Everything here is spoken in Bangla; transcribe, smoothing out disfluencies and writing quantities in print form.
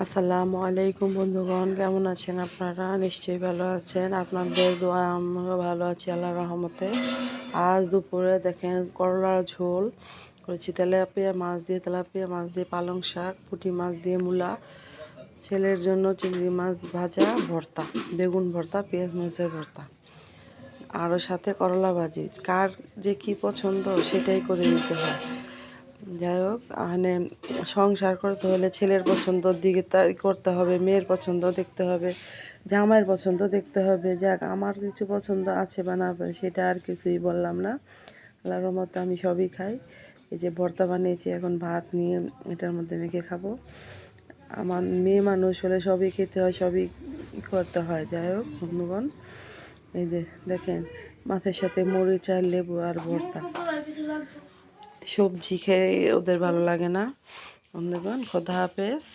আসসালামু আলাইকুম বন্ধুগণ, কেমন আছেন আপনারা? নিশ্চয়ই ভালো আছেন। আপনাদের দোয়া আমিও ভালো আছি আল্লাহর রহমতে। আজ দুপুরে দেখেন করলার ঝোল করেছি, তেলাপিয়া মাছ দিয়ে পালং শাক, পুঁটি মাছ দিয়ে মূলা, ছেলের জন্য চিংড়ি মাছ ভাজা, ভর্তা, বেগুন ভর্তা, পেঁয়াজ মরিচের ভর্তা, আরও সাথে করলা ভাজি। কার যে কি পছন্দ সেটাই করে দিতে হয়। যাই হোক, মানে সংসার করতে হলে ছেলের পছন্দর দিকে তাই করতে হবে, মেয়ের পছন্দ দেখতে হবে, জামাইয়ের পছন্দ দেখতে হবে। যাক, আমার কিছু পছন্দ আছে বা না সেটা আর কিছুই বললাম না। আল্লাহর রহমতে আমি সবই খাই। এই যে ভর্তা বানিয়েছি, এখন ভাত নিয়ে এটার মধ্যে মেখে খাবো। আমার মেয়ে মানুষ হলে সবই খেতে হয়, সবই করতে হয়। যাই হোক বন্ধুগণ, এই যে দেখেন মাছের সাথে মরিচ আর লেবু আর ভর্তা। সবজি খেয়ে ওদের ভালো লাগে না। বন্ধুগণ, খোদা হাফেজ।